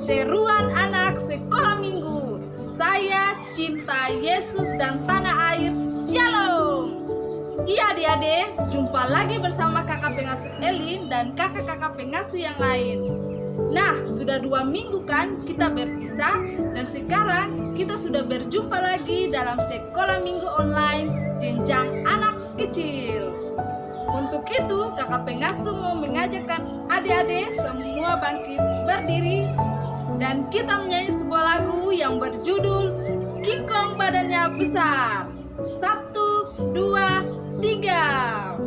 Seruan anak sekolah minggu. Saya cinta Yesus dan tanah air. Shalom. Iya adik-adik, jumpa lagi bersama kakak pengasuh Elin dan kakak-kakak pengasuh yang lain. Nah, sudah 2 minggu kan kita berpisah, dan sekarang kita sudah berjumpa lagi dalam sekolah minggu online jenjang anak kecil. Untuk itu, kakak pengasuh mau mengajakkan adik-adik semua bangkit berdiri dan kita menyanyi sebuah lagu yang berjudul King Kong Badannya Besar. 1, 2, 3.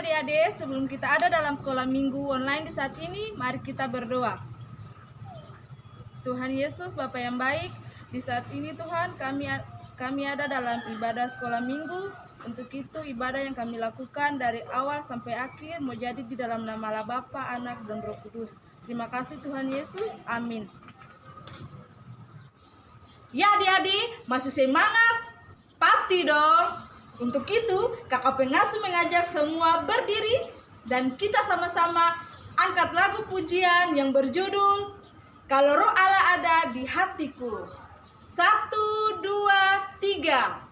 Adik-adik, sebelum kita ada dalam sekolah minggu online di saat ini, mari kita berdoa. Tuhan Yesus, Bapa yang baik, di saat ini Tuhan kami ada dalam ibadah sekolah minggu. Untuk itu ibadah yang kami lakukan dari awal sampai akhir mau jadi di dalam nama Allah Bapa, Anak, dan Roh Kudus. Terima kasih Tuhan Yesus, amin. Ya adik-adik, masih semangat? Pasti dong. Untuk itu, kakak pengasuh mengajak semua berdiri dan kita sama-sama angkat lagu pujian yang berjudul Kalau Roh Allah Ada di Hatiku. 1, 2, 3.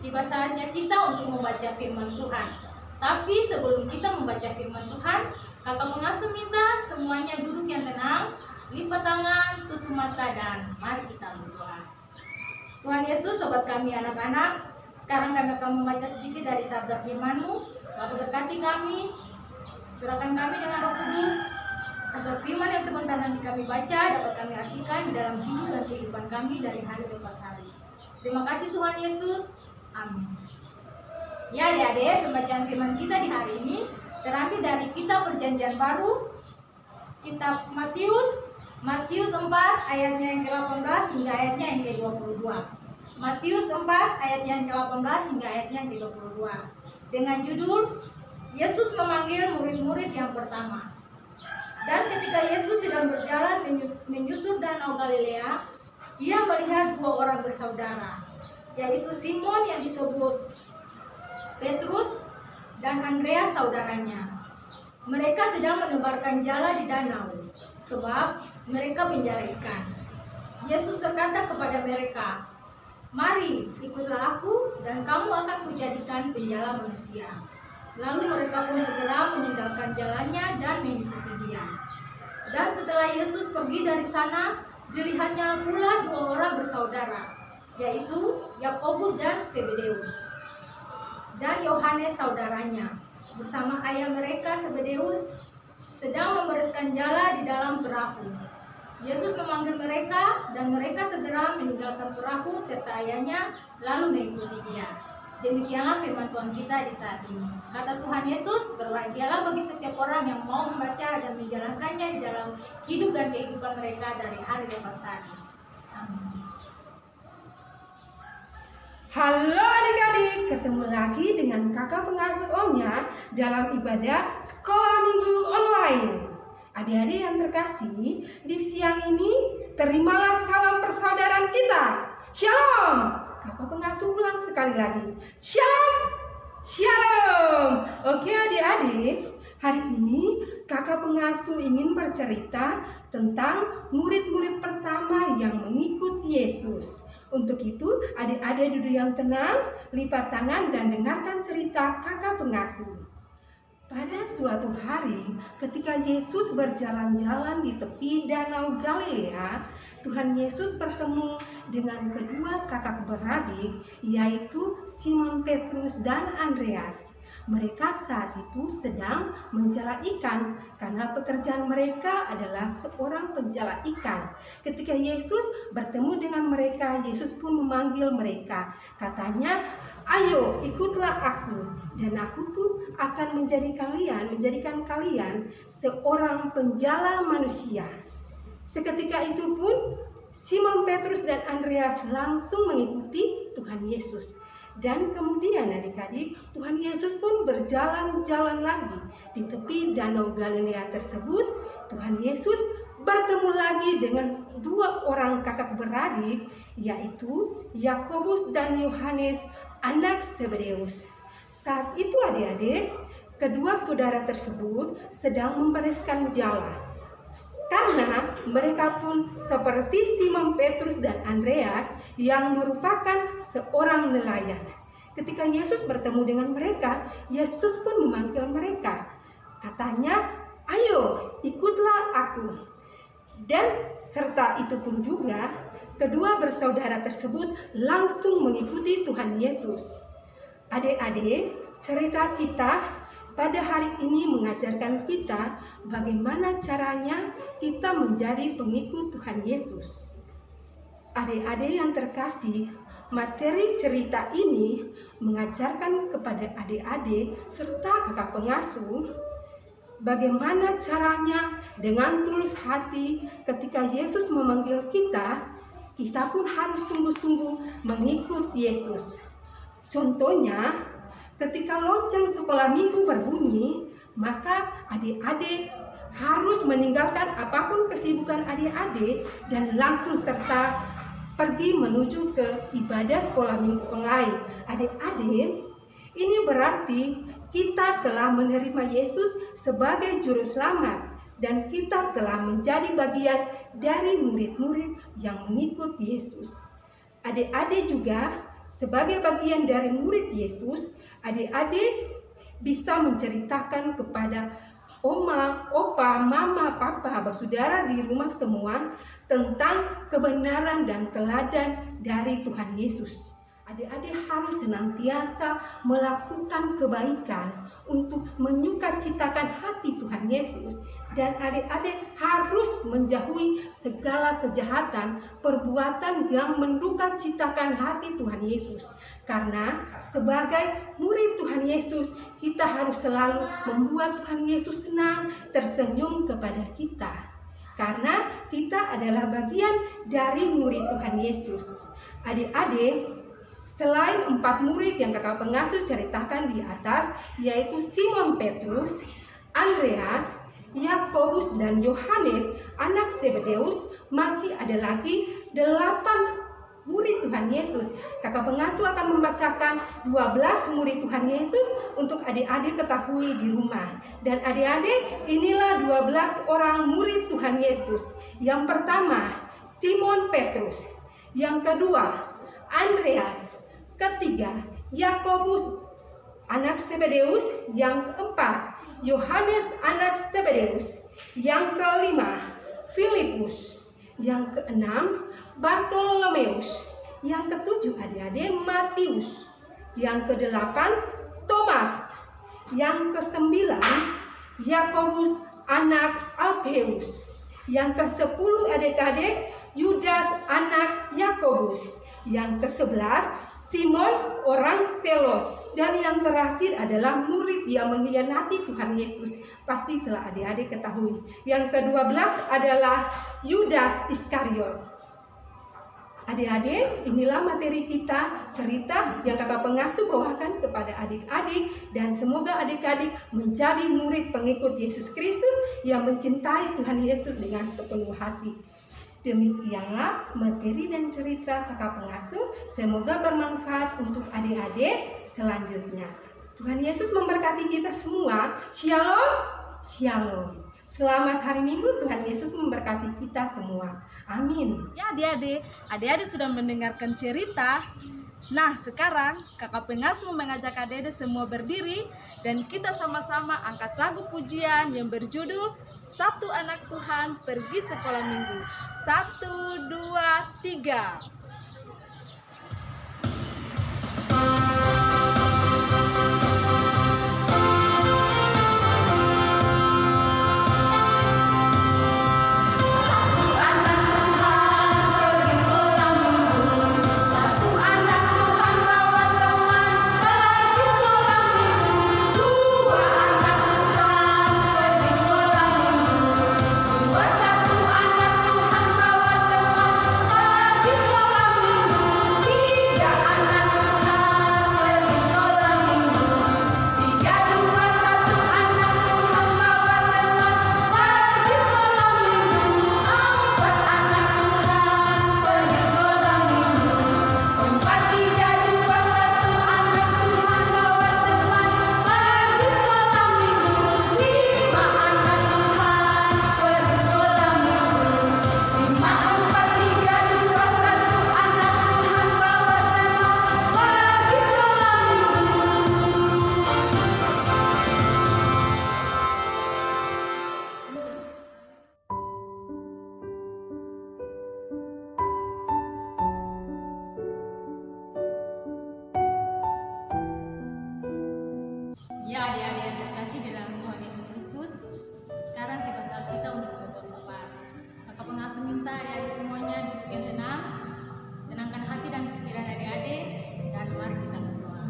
tiba saatnya kita untuk membaca firman Tuhan. Tapi sebelum kita membaca firman Tuhan, kakak pengasuh minta semuanya duduk yang tenang, lipat tangan, tutup mata, dan mari kita berdoa. Tuhan Yesus, sobat kami anak-anak, sekarang kami akan membaca sedikit dari sabda firman-Mu. Lalu berkati kami, gerakan kami dengan Roh Kudus, agar firman yang sebentar nanti kami baca dapat kami artikan di dalam hidup dan kehidupan kami dari hari lepas hari. Terima kasih Tuhan Yesus. Amin. Ya adik-adik, pembacaan firman kita di hari ini terambil dari kitab Perjanjian Baru, kitab Matius 4 ayatnya yang ke-18 hingga ayatnya yang ke-22. Matius 4 ayatnya yang ke-18 hingga ayatnya yang ke-22. Dengan judul Yesus memanggil murid-murid yang pertama. Dan ketika Yesus sedang berjalan menyusur danau Galilea, ia melihat dua orang bersaudara, yaitu Simon yang disebut Petrus dan Andreas saudaranya. Mereka sedang menebarkan jala di danau, sebab mereka menjala ikan. Yesus berkata kepada mereka, "Mari, ikutlah aku, dan kamu akan kujadikan penjala manusia." Lalu mereka pun segera meninggalkan jalannya dan mengikuti dia. Dan setelah Yesus pergi dari sana, dilihatnya pula dua orang bersaudara, yaitu Yakobus dan Zebedeus, dan Yohanes saudaranya, bersama ayah mereka Zebedeus, sedang membereskan jala di dalam perahu. Yesus memanggil mereka, dan mereka segera meninggalkan perahu serta ayahnya, lalu mengikuti dia. Demikianlah firman Tuhan kita di saat ini. Kata Tuhan Yesus, berbahagialah bagi setiap orang yang mau membaca dan menjalankannya di dalam hidup dan kehidupan mereka dari hari lepas hari. Amin. Halo adik-adik, ketemu lagi dengan kakak pengasuh Onya dalam ibadah sekolah minggu online. Adik-adik yang terkasih, di siang ini terimalah salam persaudaraan kita. Shalom. Kakak pengasuh ulang sekali lagi. Shalom. Shalom. Oke adik-adik, hari ini kakak pengasuh ingin bercerita tentang murid-murid pertama yang mengikuti Yesus. Untuk itu, adik-adik duduk yang tenang, lipat tangan dan dengarkan cerita kakak pengasuh. Pada suatu hari, ketika Yesus berjalan-jalan di tepi danau Galilea, Tuhan Yesus bertemu dengan kedua kakak beradik, yaitu Simon Petrus dan Andreas. Mereka saat itu sedang menjala ikan karena pekerjaan mereka adalah seorang penjala ikan. Ketika Yesus bertemu dengan mereka, Yesus pun memanggil mereka. Katanya, "Ayo, ikutlah aku, dan aku pun akan menjadikan kalian seorang penjala manusia." Seketika itu pun Simon Petrus dan Andreas langsung mengikuti Tuhan Yesus. Dan kemudian adik-adik, Tuhan Yesus pun berjalan-jalan lagi di tepi danau Galilea tersebut. Tuhan Yesus bertemu lagi dengan dua orang kakak beradik, yaitu Yakobus dan Yohanes, anak Zebedeus. Saat itu adik-adik, kedua saudara tersebut sedang membereskan jala. Karena mereka pun seperti Simon Petrus dan Andreas yang merupakan seorang nelayan. Ketika Yesus bertemu dengan mereka, Yesus pun memanggil mereka. Katanya, "Ayo, ikutlah aku." Dan serta itu pun juga, kedua bersaudara tersebut langsung mengikuti Tuhan Yesus. Adik-adik, cerita kita pada hari ini mengajarkan kita bagaimana caranya kita menjadi pengikut Tuhan Yesus. Adik-adik yang terkasih, materi cerita ini mengajarkan kepada adik-adik serta kakak pengasuh bagaimana caranya dengan tulus hati ketika Yesus memanggil kita, kita pun harus sungguh-sungguh mengikut Yesus. Contohnya, ketika lonceng sekolah minggu berbunyi, maka adik-adik harus meninggalkan apapun kesibukan adik-adik dan langsung serta pergi menuju ke ibadah sekolah minggu online. Adik-adik, ini berarti kita telah menerima Yesus sebagai juru selamat dan kita telah menjadi bagian dari murid-murid yang mengikut Yesus. Adik-adik juga sebagai bagian dari murid Yesus, adik-adik bisa menceritakan kepada oma, opa, mama, papa, saudara di rumah semua tentang kebenaran dan teladan dari Tuhan Yesus. Adik-adik harus senantiasa melakukan kebaikan untuk menyukacitakan hati Tuhan Yesus. Dan adik-adik harus menjauhi segala kejahatan, perbuatan yang mendukacitakan hati Tuhan Yesus. Karena sebagai murid Tuhan Yesus, kita harus selalu membuat Tuhan Yesus senang, tersenyum kepada kita. Karena kita adalah bagian dari murid Tuhan Yesus. Adik-adik, selain 4 murid yang kakak pengasuh ceritakan di atas, yaitu Simon Petrus, Andreas, Yakobus, dan Yohanes, anak Zebedeus, masih ada lagi 8 murid Tuhan Yesus. Kakak pengasuh akan membacakan 12 murid Tuhan Yesus untuk adik-adik ketahui di rumah. Dan adik-adik, inilah 12 orang murid Tuhan Yesus. Yang pertama, Simon Petrus. Yang kedua, Andreas. Ketiga, Yakobus anak Zebedeus. Yang keempat, Yohanes anak Zebedeus. Yang kelima, Filipus. Yang keenam, Bartolomeus. Yang ketujuh, adik-adik, Matius. Yang kedelapan, Thomas. Yang kesembilan, Yakobus anak Alpheus. Yang ke-10, adik-adik, Yudas anak Yakobus. Yang ke-11, Simon orang Selot. Dan yang terakhir adalah murid yang mengkhianati Tuhan Yesus. Pasti telah adik-adik ketahui. Yang ke-12 adalah Yudas Iskariot. Adik-adik, inilah materi kita, cerita yang kakak pengasuh bawakan kepada adik-adik. Dan semoga adik-adik menjadi murid pengikut Yesus Kristus yang mencintai Tuhan Yesus dengan sepenuh hati. Demikianlah materi dan cerita kakak pengasuh. Semoga bermanfaat untuk adik-adik selanjutnya. Tuhan Yesus memberkati kita semua. Shalom, shalom. Selamat hari Minggu. Tuhan Yesus memberkati kita semua. Amin. Ya adik-adik sudah mendengarkan cerita. Nah sekarang kakak pengasuh mengajak adik-adik semua berdiri dan kita sama-sama angkat lagu pujian yang berjudul Satu Anak Tuhan Pergi Sekolah Minggu. 1, 2, 3. Ya adik-adik yang terkasih dalam Tuhan Yesus Kristus, sekarang tiba saat kita untuk berdoa sapa. Kakak pengasuh minta adik-adik semuanya duduk yang tenang, tenangkan hati dan pikiran adik-adik, dan mari kita berdoa.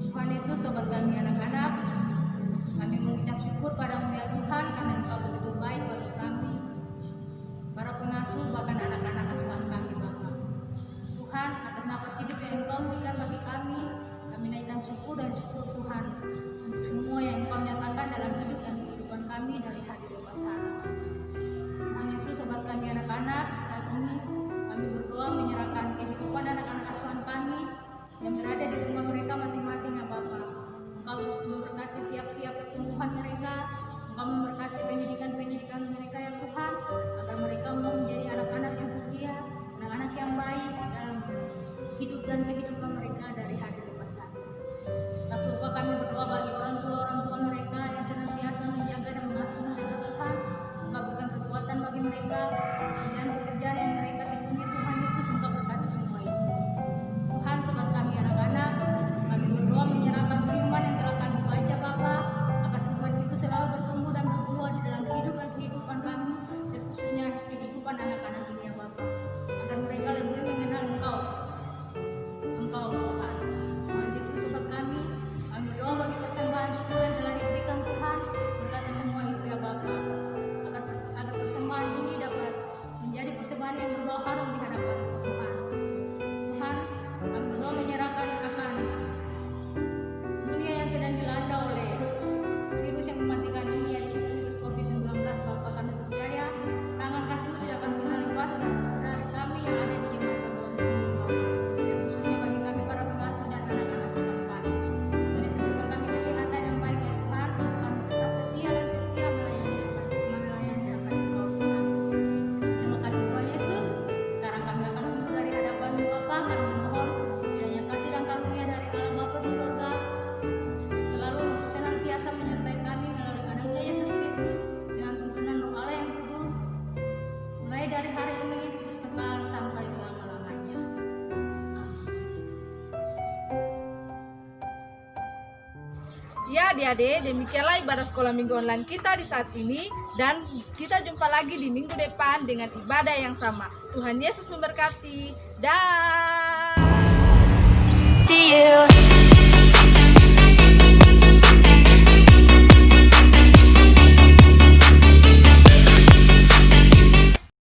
Tuhan Yesus, sobat kami anak-anak, kami mengucap syukur padamu ya Tuhan karena Engkau begitu baik bagi kami, para pengasuh bahkan anak-anak asuhan kami Bapa. Tuhan, atas nafas hidup yang Engkau berikan bagi kami naikkan syukur dan syukur Tuhan untuk semua yang Engkau nyatakan dalam hidup dan kehidupan kami dari hari lepas hari. Tuhan Yesus, sobat kami anak-anak, saat ini kami berdoa menyerahkan kehidupan anak-anak asuhan kami yang berada di rumah mereka masing-masing ya Bapa. Engkau memberkati tiap-tiap pertumbuhan mereka, Engkau memberkati pendidikan mereka ya Tuhan, agar mereka mau menjadi anak-anak yang setia, anak-anak yang baik dalam hidup dan kehidupan mereka dari hari lepas hari. Tak lupa kami berdoa bagi orang tua mereka yang senantiasa menjaga dan mengasuh mereka Tuhan, Ya adik-adik, demikianlah ibadah sekolah minggu online kita di saat ini. Dan kita jumpa lagi di minggu depan dengan ibadah yang sama. Tuhan Yesus memberkati. Dah.